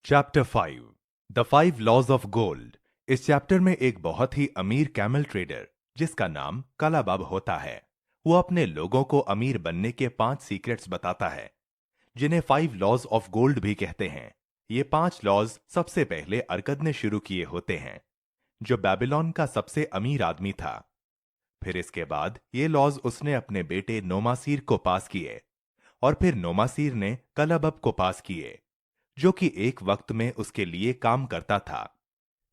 Chapter 5 the 5 laws of gold. इस chapter में एक बहुत ही अमीर कैमल ट्रेडर जिसका नाम कालाबाब होता है, वो अपने लोगों को अमीर बनने के 5 सीक्रेट्स बताता है, जिन्हें 5 लॉज ऑफ गोल्ड भी कहते हैं। ये 5 लॉज सबसे पहले अरकद ने शुरू किए होते हैं, जो बेबीलोन का सबसे अमीर आदमी था। फिर इसके बाद ये लॉज उसने अपने बेटे नोमासीर को पास किए, और फिर नोमासीर ने कलाबब को पास किए, जो कि एक वक्त में उसके लिए काम करता था।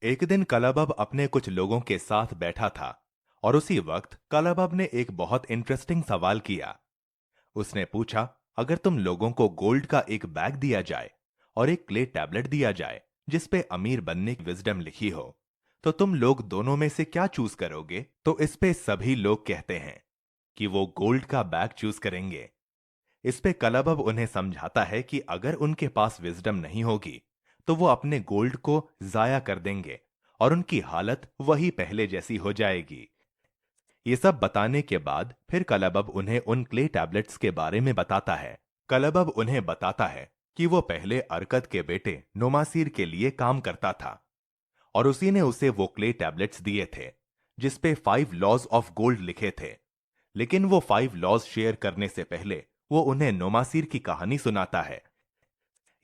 एक दिन कलाबब अपने कुछ लोगों के साथ बैठा था, और उसी वक्त कलाबब ने एक बहुत इंटरेस्टिंग सवाल किया। उसने पूछा, अगर तुम लोगों को गोल्ड का एक बैग दिया जाए और एक क्ले टैबलेट दिया जाए जिस पे अमीर बनने की विजडम लिखी हो, तो तुम लोग दोनों में से क्या चूज करोगे? तो इस पे सभी लोग कहते हैं कि वो गोल्ड का बैग चूज करेंगे। इस पे कलाबब उन्हें समझाता है कि अगर उनके पास विजडम नहीं होगी तो वो अपने गोल्ड को जाया कर देंगे और उनकी हालत वही पहले जैसी हो जाएगी। ये सब बताने के बाद फिर कलाबब उन्हें उन क्ले टैबलेट्स के बारे में बताता है। कलाबब उन्हें बताता है कि वो पहले अरकद के बेटे नोमासीर के लिए काम करता था, और उसी ने उसे वो क्ले टैबलेट्स दिए थे जिसपे 5 लॉज ऑफ गोल्ड लिखे थे। लेकिन वो 5 लॉज शेयर करने से पहले वो उन्हें नोमासीर की कहानी सुनाता है।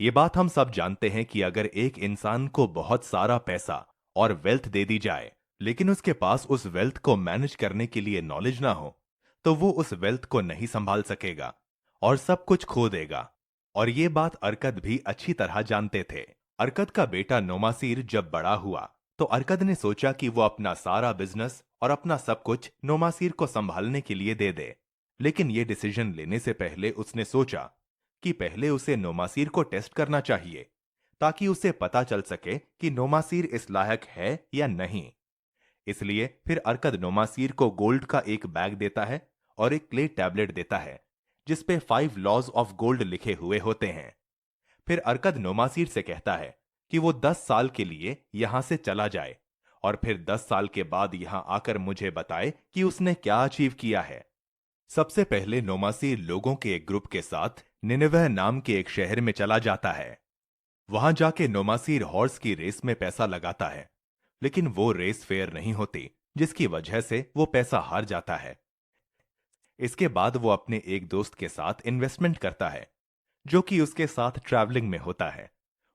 ये बात हम सब जानते हैं कि अगर एक इंसान को बहुत सारा पैसा और वेल्थ दे दी जाए, लेकिन उसके पास उस वेल्थ को मैनेज करने के लिए नॉलेज ना हो, तो वो उस वेल्थ को नहीं संभाल सकेगा और सब कुछ खो देगा। और ये बात अरकद भी अच्छी तरह जानते थे। अरकद का बेटा नोमासीर जब बड़ा हुआ तो अरकद ने सोचा कि वो अपना सारा बिजनेस और अपना सब कुछ नोमासीर को संभालने के लिए दे दे। लेकिन ये डिसीजन लेने से पहले उसने सोचा कि पहले उसे नोमासीर को टेस्ट करना चाहिए, ताकि उसे पता चल सके कि नोमासीर इस लायक है या नहीं। इसलिए फिर अरकद नोमासीर को गोल्ड का एक बैग देता है और एक क्ले टैबलेट देता है जिसपे 5 लॉज ऑफ गोल्ड लिखे हुए होते हैं। फिर अरकद नोमासीर से कहता है कि वो 10 साल के लिए यहां से चला जाए और फिर 10 साल के बाद यहां आकर मुझे बताए कि उसने क्या अचीव किया है। सबसे पहले नोमासीर लोगों के एक ग्रुप के साथ निनेवेह नाम के एक शहर में चला जाता है। वहां जाके नोमासीर हॉर्स की रेस में पैसा लगाता है, लेकिन वो रेस फेयर नहीं होती, जिसकी वजह से वो पैसा हार जाता है। इसके बाद वो अपने एक दोस्त के साथ इन्वेस्टमेंट करता है, जो कि उसके साथ ट्रैवलिंग में होता है।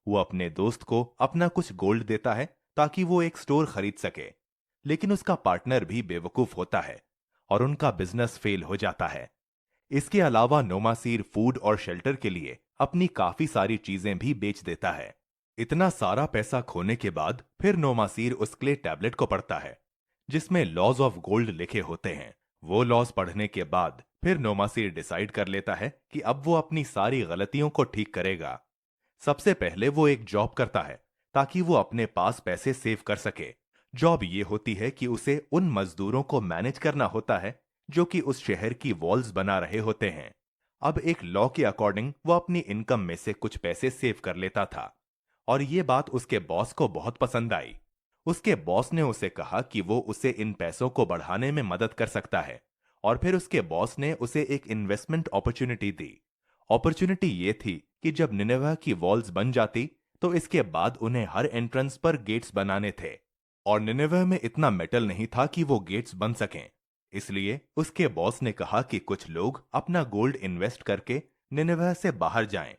वो अपने दोस्त को अपना कुछ गोल्ड देता है ताकि वो एक स्टोर खरीद सके, लेकिन उसका पार्टनर भी बेवकूफ होता है और उनका बिजनेस फेल हो जाता है। इसके अलावा नोमासीर फूड और शेल्टर के लिए अपनी काफी सारी चीजें भी बेच देता है। इतना सारा पैसा खोने के बाद फिर नोमासीर उस क्ले टैबलेट को पढ़ता है जिसमें लॉज ऑफ गोल्ड लिखे होते हैं। वो लॉज पढ़ने के बाद फिर नोमासीर डिसाइड कर लेता है कि अब वो अपनी सारी गलतियों को ठीक करेगा। सबसे पहले वो एक जॉब करता है ताकि वो अपने पास पैसे सेव कर सके। जॉब ये होती है कि उसे उन मजदूरों को मैनेज करना होता है जो कि उस शहर की वॉल्स बना रहे होते हैं। अब एक लॉ के अकॉर्डिंग वो अपनी इनकम में से कुछ पैसे सेव कर लेता था, और ये बात उसके बॉस को बहुत पसंद आई। उसके बॉस ने उसे कहा कि वो उसे इन पैसों को बढ़ाने में मदद कर सकता है, और फिर उसके बॉस ने उसे एक इन्वेस्टमेंट अपॉर्चुनिटी दी। अपॉर्चुनिटी ये थी कि जब निनेवेह की वॉल्स बन जाती तो इसके बाद उन्हें हर एंट्रेंस पर गेट्स बनाने थे, और निनेवेह में इतना मेटल नहीं था कि वो गेट्स बन सकें। इसलिए उसके बॉस ने कहा कि कुछ लोग अपना गोल्ड इन्वेस्ट करके निनेवेह से बाहर जाएं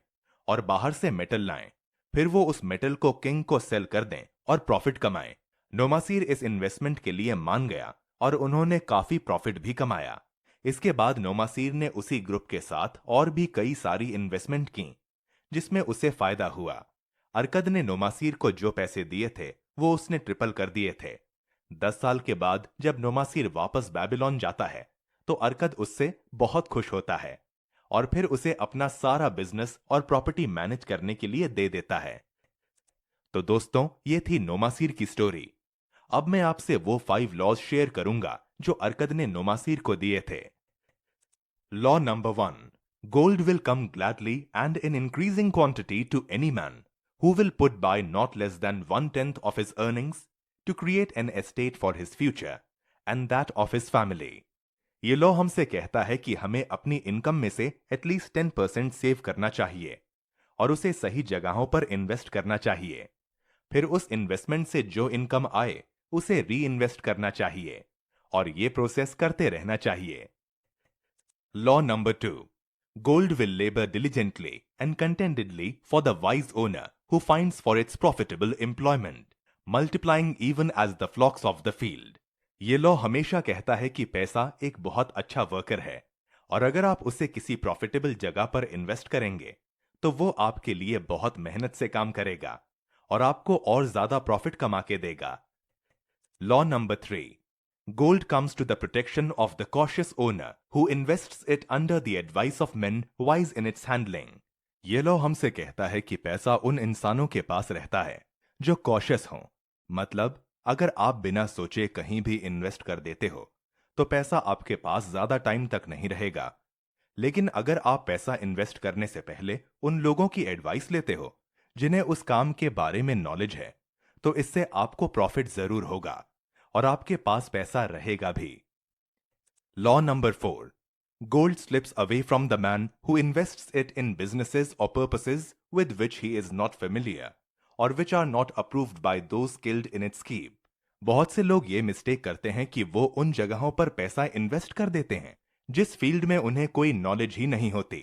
और बाहर से मेटल लाएं, फिर वो उस मेटल को किंग को सेल कर दें और प्रॉफिट कमाएं। नोमासीर इस इन्वेस्टमेंट के लिए मान गया और उन्होंने काफी प्रॉफिट भी कमाया। इसके बाद नोमासीर ने उसी ग्रुप के साथ और भी कई सारी इन्वेस्टमेंट की जिसमें उसे फायदा हुआ। अरकद ने नोमासीर को जो पैसे दिए थे वो उसने ट्रिपल कर दिए थे। 10 साल के बाद जब नोमासीर वापस बेबीलोन जाता है तो अरकद उससे बहुत खुश होता है और फिर उसे अपना सारा बिजनेस और प्रॉपर्टी मैनेज करने के लिए दे देता है। तो दोस्तों, ये थी नोमासीर की स्टोरी। अब मैं आपसे वो 5 लॉज शेयर करूंगा जो अरकद ने नोमासीर को दिए थे। Law number 1: Gold will come gladly and in increasing quantity to any man who will put by not less than 1/10 of his earnings to create an estate for his future and that of his family. ये law हमसे कहता है कि हमें अपनी income में से at least 10% save करना चाहिए, और उसे सही जगहों पर इन्वेस्ट करना चाहिए। फिर उस इन्वेस्टमेंट से जो इनकम आए उसे री इन्वेस्ट करना चाहिए और ये प्रोसेस करते रहना चाहिए। Law number 2, gold will labor diligently and contentedly for the wise owner who finds for its profitable employment, multiplying even as the flocks of the field। ये लॉ हमेशा कहता है कि पैसा एक बहुत अच्छा वर्कर है और अगर आप उसे किसी प्रॉफिटेबल जगह पर इन्वेस्ट करेंगे तो वो आपके लिए बहुत मेहनत से काम करेगा और आपको और ज्यादा प्रॉफिट कमा के देगा। Law number 3. Gold comes to the protection of the cautious owner who invests it under the advice of men wise in its handling। ये लॉ हमसे कहता है कि पैसा उन इंसानों के पास रहता है जो कॉशियस हों। मतलब अगर आप बिना सोचे कहीं भी इन्वेस्ट कर देते हो तो पैसा आपके पास ज्यादा टाइम तक नहीं रहेगा। लेकिन अगर आप पैसा इन्वेस्ट करने से पहले उन लोगों की एडवाइस लेते हो जिन्हें उस काम के बारे में नॉलेज है तो इससे आपको प्रॉफिट जरूर होगा और आपके पास पैसा रहेगा भी। Law number 4, gold slips away from the man who invests it in businesses or purposes with which he is not familiar or which are not approved by those skilled in its scheme. बहुत से लोग ये mistake करते हैं कि वो उन जगहों पर पैसा इन्वेस्ट कर देते हैं जिस फील्ड में उन्हें कोई नॉलेज ही नहीं होती।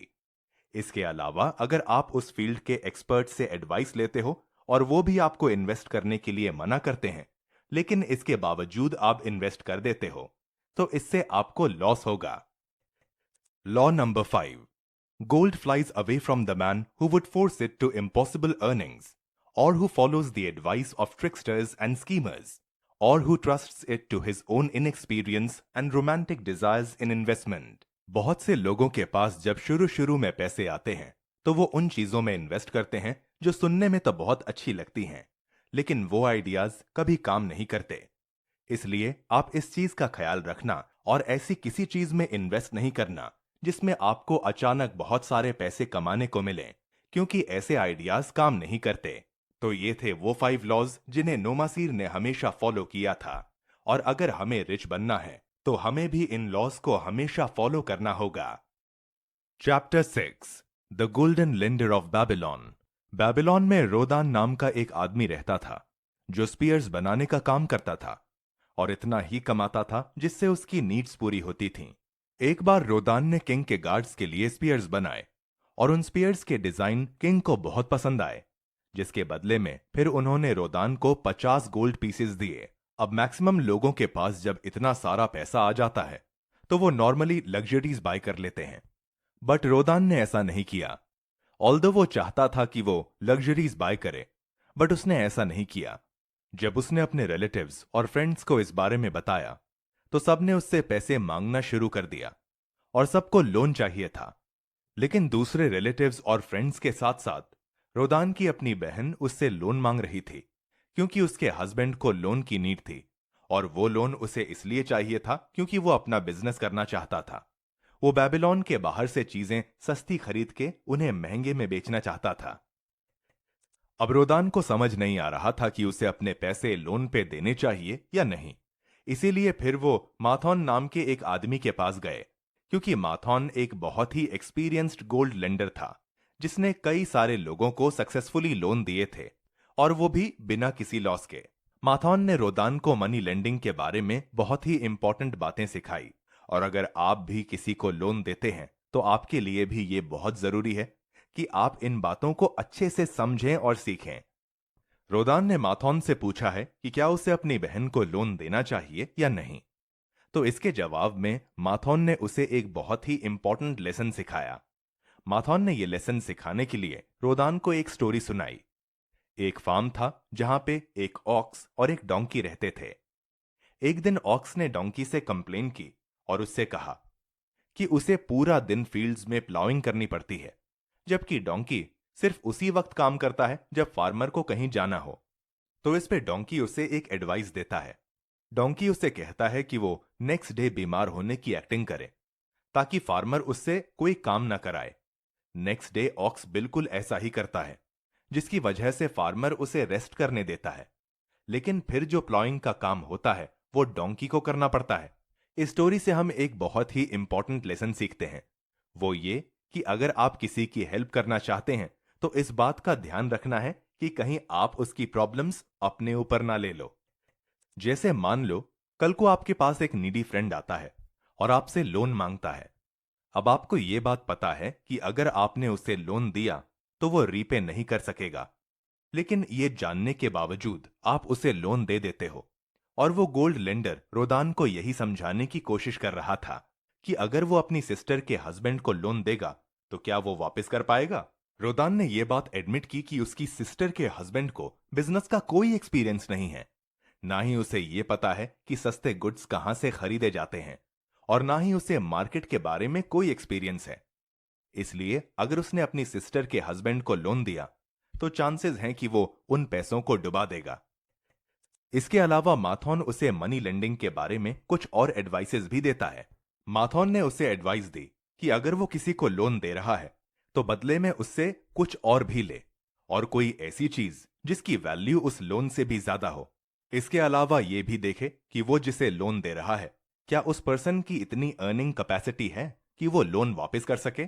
इसके अलावा अगर आप उस फील्ड के एक्सपर्ट से एडवाइस लेते हो और वो भी आपको इन्वेस्ट करने के लिए मना करते हैं लेकिन इसके बावजूद आप इन्वेस्ट कर देते हो तो इससे आपको लॉस होगा। Law number 5, gold flies away from the man who would force it to impossible earnings or who follows the advice of tricksters and schemers or who trusts it to his own inexperience and romantic desires in investment. बहुत से लोगों के पास जब शुरू शुरू में पैसे आते हैं तो वो उन चीजों में इन्वेस्ट करते हैं जो सुनने में तो बहुत अच्छी लगती हैं लेकिन वो आइडियाज कभी काम नहीं करते। इसलिए आप इस चीज का ख्याल रखना और ऐसी किसी चीज में इन्वेस्ट नहीं करना जिसमें आपको अचानक बहुत सारे पैसे कमाने को मिले, क्योंकि ऐसे आइडियाज काम नहीं करते। तो ये थे वो 5 लॉज जिन्हें नोमासीर ने हमेशा फॉलो किया था और अगर हमें रिच बनना है तो हमें भी इन लॉज को हमेशा फॉलो करना होगा। Chapter 6, the golden lender of Babylon. Babylon में रोदान नाम का एक आदमी रहता था जो स्पीयर्स बनाने का काम करता था और इतना ही कमाता था जिससे उसकी नीड्स पूरी होती थीं। एक बार रोदान ने किंग के गार्ड्स के लिए स्पीयर्स बनाए और उन स्पीयर्स के डिजाइन किंग को बहुत पसंद आए, जिसके बदले में फिर उन्होंने रोदान को 50 गोल्ड पीसेस दिए। अब मैक्सिमम लोगों के पास जब इतना सारा पैसा आ जाता है तो वो नॉर्मली लग्जरीज बाय कर लेते हैं, बट रोदान ने ऐसा नहीं किया। ऑल्दो वो चाहता था कि वो लग्जरीज बाय करे, बट उसने ऐसा नहीं किया। जब उसने अपने रिलेटिव्स और फ्रेंड्स को इस बारे में बताया तो सबने उससे पैसे मांगना शुरू कर दिया और सबको लोन चाहिए था। लेकिन दूसरे रिलेटिव्स और फ्रेंड्स के साथ साथ रोदान की अपनी बहन उससे लोन मांग रही थी क्योंकि उसके हस्बैंड को लोन की नीड थी और वो लोन उसे इसलिए चाहिए था क्योंकि वो अपना बिजनेस करना चाहता था। वो बैबिलोन के बाहर से चीजें सस्ती खरीद के उन्हें महंगे में बेचना चाहता था। अब रोदान को समझ नहीं आ रहा था कि उसे अपने पैसे लोन पे देने चाहिए या नहीं। इसीलिए फिर वो माथॉन नाम के एक आदमी के पास गए, क्योंकि माथॉन एक बहुत ही एक्सपीरियंस्ड गोल्ड लेंडर था जिसने कई सारे लोगों को सक्सेसफुली लोन दिए थे और वो भी बिना किसी लॉस के। माथॉन ने रोदान को मनी लेंडिंग के बारे में बहुत ही इंपॉर्टेंट बातें सिखाई और अगर आप भी किसी को लोन देते हैं तो आपके लिए भी ये बहुत जरूरी है कि आप इन बातों को अच्छे से समझें और सीखें। रोदान ने माथॉन से पूछा है कि क्या उसे अपनी बहन को लोन देना चाहिए या नहीं, तो इसके जवाब में माथॉन ने उसे एक बहुत ही इंपॉर्टेंट लेसन सिखाया। माथॉन ने यह लेसन सिखाने के लिए रोदान को एक स्टोरी सुनाई। एक फार्म था जहां पे एक ऑक्स और एक डोंकी रहते थे। एक दिन ऑक्स ने डोंकी से कंप्लेन की और उससे कहा कि उसे पूरा दिन फील्ड्स में प्लाउइंग करनी पड़ती है, जबकि डोंकी सिर्फ उसी वक्त काम करता है जब फार्मर को कहीं जाना हो। तो इस पे डोंकी उसे एक एडवाइस देता है। डोंकी उसे कहता है कि वो नेक्स्ट डे बीमार होने की एक्टिंग करे ताकि फार्मर उससे कोई काम ना कराए। नेक्स्ट डे ऑक्स बिल्कुल ऐसा ही करता है, जिसकी वजह से फार्मर उसे रेस्ट करने देता है। लेकिन फिर जो प्लॉइंग का काम होता है वो डोंकी को करना पड़ता है। इस स्टोरी से हम एक बहुत ही इंपॉर्टेंट लेसन सीखते हैं, वो ये कि अगर आप किसी की हेल्प करना चाहते हैं तो इस बात का ध्यान रखना है कि कहीं आप उसकी प्रॉब्लम्स अपने ऊपर ना ले लो। जैसे मान लो कल को आपके पास एक नीडी फ्रेंड आता है और आपसे लोन मांगता है। अब आपको ये बात पता है कि अगर आपने उसे लोन दिया तो वो रीपे नहीं कर सकेगा, लेकिन ये जानने के बावजूद आप उसे लोन दे देते हो। और वो गोल्ड लेंडर रोदान को यही समझाने की कोशिश कर रहा था कि अगर वो अपनी सिस्टर के हस्बैंड को लोन देगा तो क्या वो वापस कर पाएगा। रोदान ने यह बात एडमिट की कि उसकी सिस्टर के हस्बैंड को बिजनेस का कोई एक्सपीरियंस नहीं है, ना ही उसे ये पता है कि सस्ते गुड्स कहां से खरीदे जाते हैं, और ना ही उसे मार्केट के बारे में कोई एक्सपीरियंस है। इसलिए अगर उसने अपनी सिस्टर के हस्बैंड को लोन दिया तो चांसेस हैं कि वो उन पैसों को डुबा देगा। इसके अलावा माथॉन उसे मनी लेंडिंग के बारे में कुछ और एडवाइसेस भी देता है। माथॉन ने उसे एडवाइस दी कि अगर वो किसी को लोन दे रहा है तो बदले में उससे कुछ और भी ले, और कोई ऐसी चीज जिसकी वैल्यू उस लोन से भी ज्यादा हो। इसके अलावा ये भी देखे कि वो जिसे लोन दे रहा है क्या उस पर्सन की इतनी अर्निंग कैपेसिटी है कि वो लोन वापस कर सके।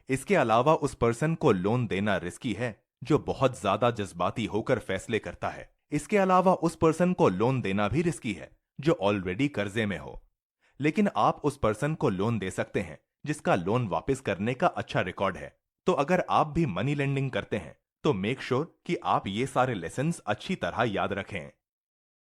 इसके अलावा उस पर्सन को लोन देना रिस्की है जो बहुत ज्यादा जज्बाती होकर फैसले करता है। इसके अलावा उस पर्सन को लोन देना भी रिस्की है जो ऑलरेडी कर्जे में हो। लेकिन आप उस पर्सन को लोन दे सकते हैं जिसका लोन वापस करने का अच्छा रिकॉर्ड है। तो अगर आप भी मनी लेंडिंग करते हैं तो मेक श्योर कि आप ये सारे लेसन्स अच्छी तरह याद रखें।